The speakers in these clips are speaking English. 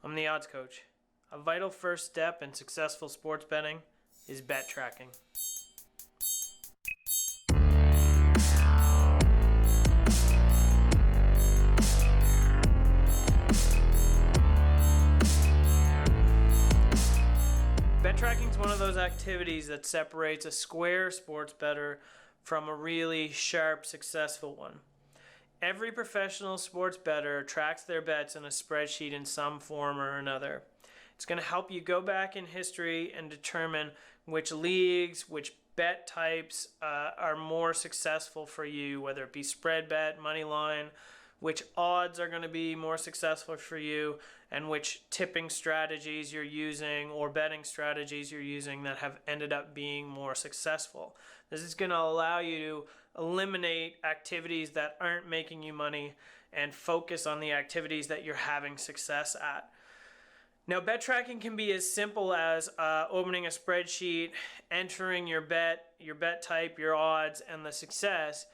I'm the odds coach. A vital first step in successful sports betting is bet tracking. Bet tracking is one of those activities that separates a square sports bettor from a really sharp, successful one. Every professional sports bettor tracks their bets in a spreadsheet in some form or another. It's going to help you go back in history and determine which leagues, which bet types are more successful for you, whether it be spread bet, money line, which odds are going to be more successful for you, and which tipping strategies you're using or betting strategies you're using that have ended up being more successful. This is going to allow you to eliminate activities that aren't making you money and focus on the activities that you're having success at. Now, bet tracking can be as simple as opening a spreadsheet, entering your bet type, your odds, and the success.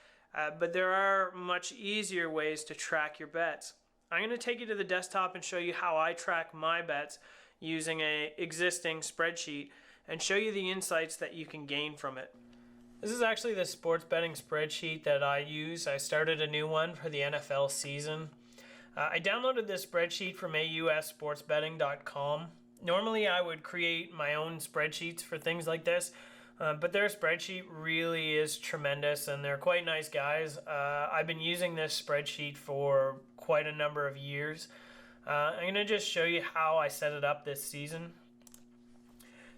But there are much easier ways to track your bets. I'm going to take you to the desktop and show you how I track my bets using an existing spreadsheet and show you the insights that you can gain from it. This is actually the sports betting spreadsheet that I use. I started a new one for the NFL season. I downloaded this spreadsheet from ausportsbetting.com. Normally I would create my own spreadsheets for things like this, but their spreadsheet really is tremendous and they're quite nice guys. I've been using this spreadsheet for quite a number of years. I'm going to just show you how I set it up this season.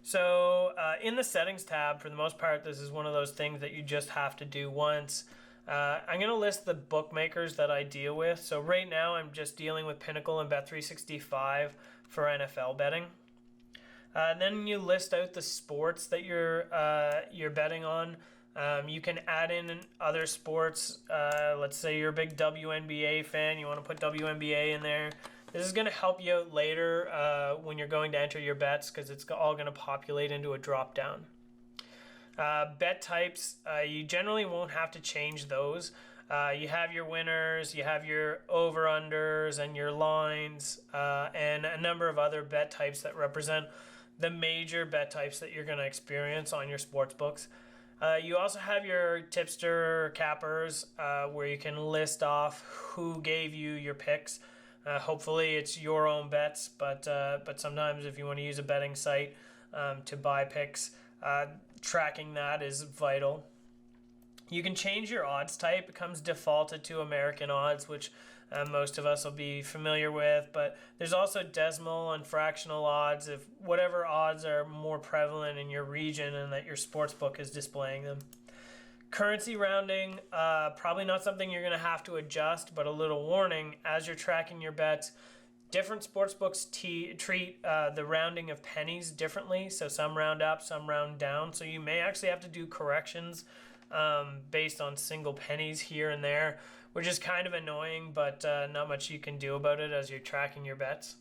So in the settings tab, for the most part, this is one of those things that you just have to do once. I'm going to list the bookmakers that I deal with. So right now I'm just dealing with Pinnacle and Bet365 for NFL betting. Then you list out the sports that you're betting on. You can add in other sports. Let's say you're a big WNBA fan. You want to put WNBA in there. This is going to help you out later when you're going to enter your bets because it's all going to populate into a drop down. Bet types, you generally won't have to change those. You have your winners, you have your over-unders and your lines, and a number of other bet types that represent the major bet types that you're going to experience on your sports books. You also have your tipster cappers, where you can list off who gave you your picks. Hopefully it's your own bets, but sometimes if you want to use a betting site to buy picks, tracking that is vital. You can change your odds type. It comes defaulted to American odds, which most of us will be familiar with, but there's also decimal and fractional odds if whatever odds are more prevalent in your region and that your sports book is displaying them. Currency rounding, probably not something you're going to have to adjust, but a little warning, as you're tracking your bets, different sportsbooks treat the rounding of pennies differently. So some round up, some round down. So you may actually have to do corrections based on single pennies here and there, which is kind of annoying, but not much you can do about it as you're tracking your bets.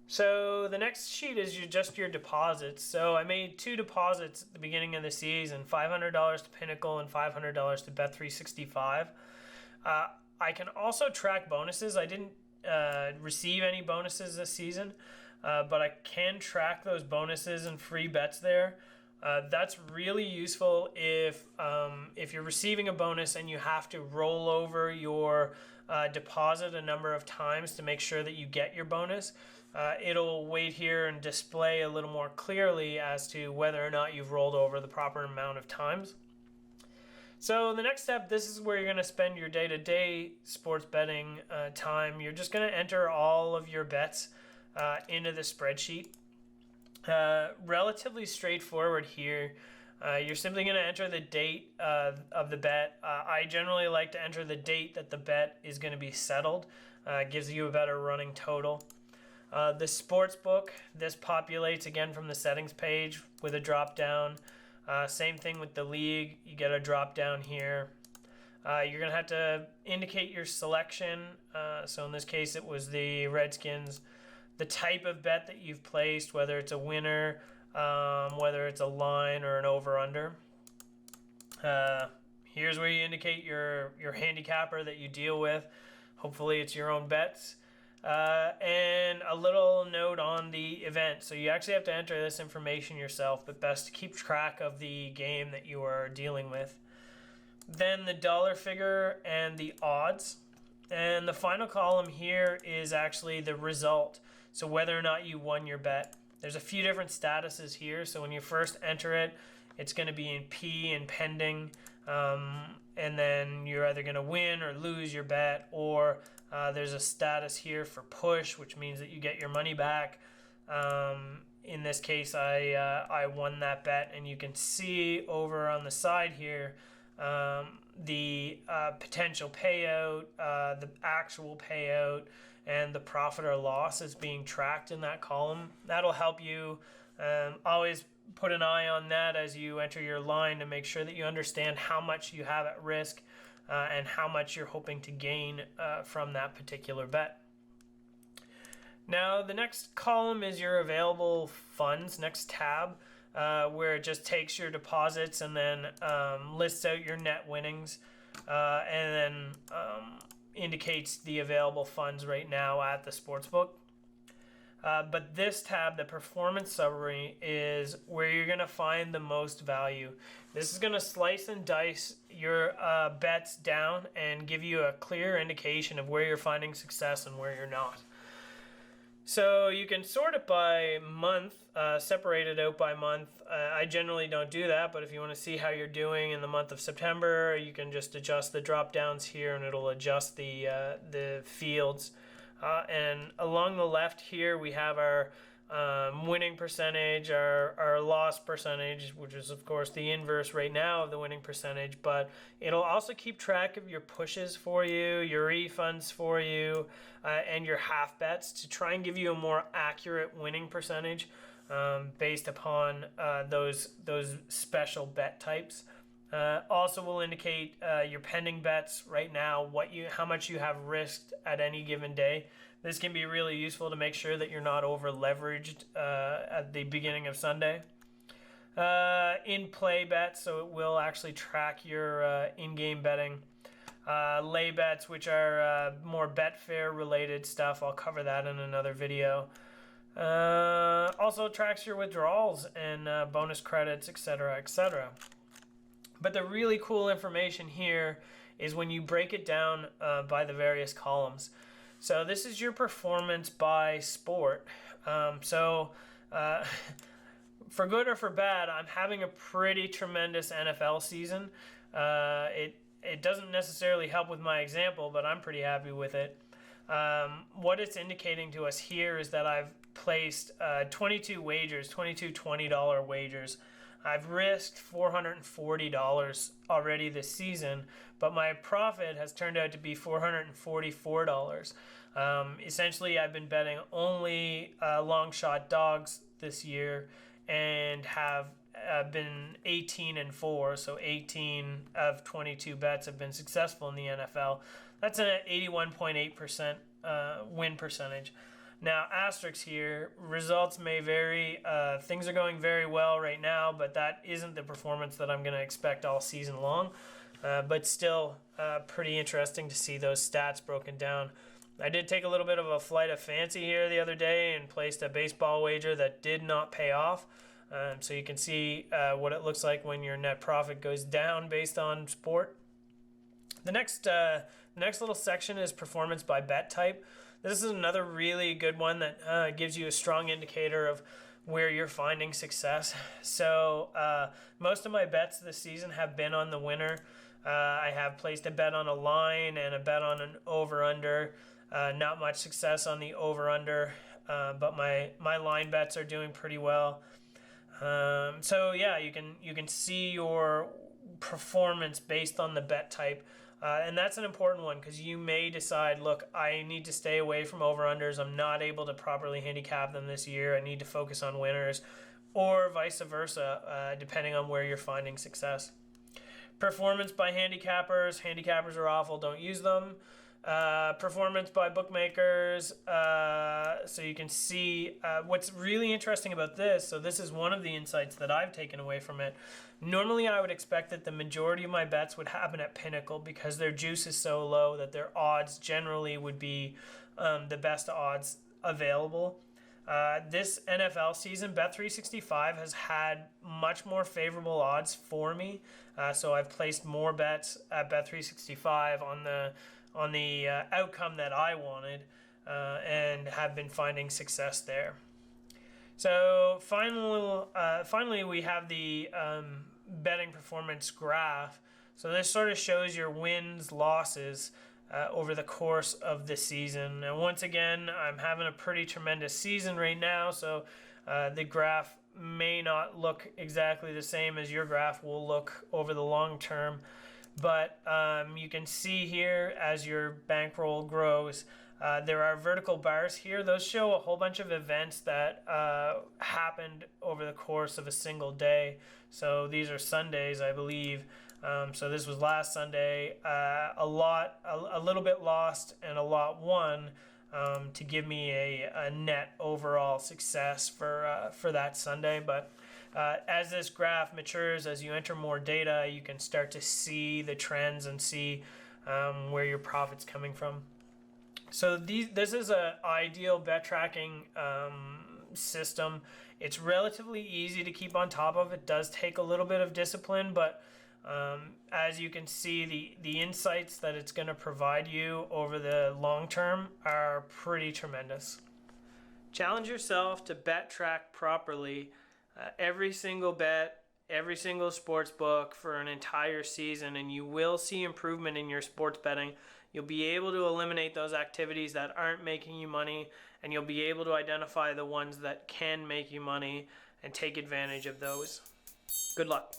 So the next sheet is just your deposits. So I made 2 deposits at the beginning of the season, $500 to Pinnacle and $500 to Bet365. I can also track bonuses. I didn't receive any bonuses this season, but I can track those bonuses and free bets there. That's really useful if you're receiving a bonus and you have to roll over your deposit a number of times to make sure that you get your bonus. It'll wait here and display a little more clearly as to whether or not you've rolled over the proper amount of times. So the next step, this is where you're going to spend your day-to-day sports betting time. You're just going to enter all of your bets into the spreadsheet. Relatively straightforward here. You're simply going to enter the date of the bet. I generally like to enter the date that the bet is going to be settled. It gives you a better running total. The sports book, this populates again from the settings page with a drop down. Same thing with the league, you get a drop down here. You're going to have to indicate your selection. So in this case it was the Redskins. The type of bet that you've placed, whether it's a winner, whether it's a line or an over-under. Here's where you indicate your handicapper that you deal with. Hopefully it's your own bets. And a little note on the event. So you actually have to enter this information yourself, but best to keep track of the game that you are dealing with. Then the dollar figure and the odds. And the final column here is actually the result. So whether or not you won your bet. There's a few different statuses here. So when you first enter it, it's going to be in P and pending. And then you're either going to win or lose your bet, or there's a status here for push, which means that you get your money back. In this case, I won that bet, and you can see over on the side here the potential payout, the actual payout, and the profit or loss is being tracked in that column. That'll help you always put an eye on that as you enter your line to make sure that you understand how much you have at risk and how much you're hoping to gain from that particular bet. Now the next column is your available funds, next tab, where it just takes your deposits and then lists out your net winnings and then indicates the available funds right now at the sportsbook. But this tab, the performance summary, is where you're going to find the most value. This is going to slice and dice your bets down and give you a clear indication of where you're finding success and where you're not. So you can sort it by month, separate it out by month. I generally don't do that, but if you want to see how you're doing in the month of September, you can just adjust the drop downs here and it'll adjust the fields. And along the left here, we have our winning percentage, our loss percentage, which is of course the inverse right now of the winning percentage, but it'll also keep track of your pushes for you, your refunds for you, and your half bets to try and give you a more accurate winning percentage based upon those special bet types. Also will indicate your pending bets right now, how much you have risked at any given day. This can be really useful to make sure that you're not over leveraged at the beginning of Sunday. In play bets, so it will actually track your in-game betting. Lay bets, which are more Betfair related stuff. I'll cover that in another video. Also tracks your withdrawals and bonus credits, etc., etc. But the really cool information here is when you break it down by the various columns. So this is your performance by sport. For good or for bad, I'm having a pretty tremendous NFL season. It doesn't necessarily help with my example, but I'm pretty happy with it. What it's indicating to us here is that I've placed 22 wagers, 22 $20 wagers. I've risked $440 already this season, but my profit has turned out to be $444. Essentially, I've been betting only long shot dogs this year and have been 18-4, so 18 of 22 bets have been successful in the NFL. That's an 81.8% win percentage. Now, asterisks here, results may vary. Things are going very well right now, but that isn't the performance that I'm going to expect all season long. But still pretty interesting to see those stats broken down. I did take a little bit of a flight of fancy here the other day and placed a baseball wager that did not pay off. So you can see what it looks like when your net profit goes down based on sport. The next little section is performance by bet type. This is another really good one that gives you a strong indicator of where you're finding success. So most of my bets this season have been on the winner. I have placed a bet on a line and a bet on an over-under. Not much success on the over-under, but my line bets are doing pretty well. So yeah, you can see your performance based on the bet type. And that's an important one because you may decide, look, I need to stay away from over-unders. I'm not able to properly handicap them this year. I need to focus on winners, or vice versa, depending on where you're finding success. Performance by handicappers. Handicappers are awful. Don't use them. Performance by bookmakers. So you can see what's really interesting about this. So this is one of the insights that I've taken away from it. Normally, I would expect that the majority of my bets would happen at Pinnacle because their juice is so low that their odds generally would be the best odds available. This NFL season, Bet365 has had much more favorable odds for me. So I've placed more bets at Bet365 on the outcome that I wanted, and have been finding success there. So finally we have the betting performance graph. So this sort of shows your wins, losses over the course of the season. And once again, I'm having a pretty tremendous season right now, so the graph may not look exactly the same as your graph will look over the long term. But you can see here as your bankroll grows, there are vertical bars here. Those show a whole bunch of events that happened over the course of a single day. So these are Sundays, I believe. So this was last Sunday. A little bit lost and a lot won, to give me a net overall success for that Sunday. But as this graph matures, as you enter more data, you can start to see the trends and see where your profit's coming from. So this is an ideal bet tracking system. It's relatively easy to keep on top of. It does take a little bit of discipline, but as you can see, the insights that it's going to provide you over the long term are pretty tremendous. Challenge yourself to bet track properly every single bet, every single sports book for an entire season, and you will see improvement in your sports betting. You'll be able to eliminate those activities that aren't making you money, and you'll be able to identify the ones that can make you money and take advantage of those. Good luck.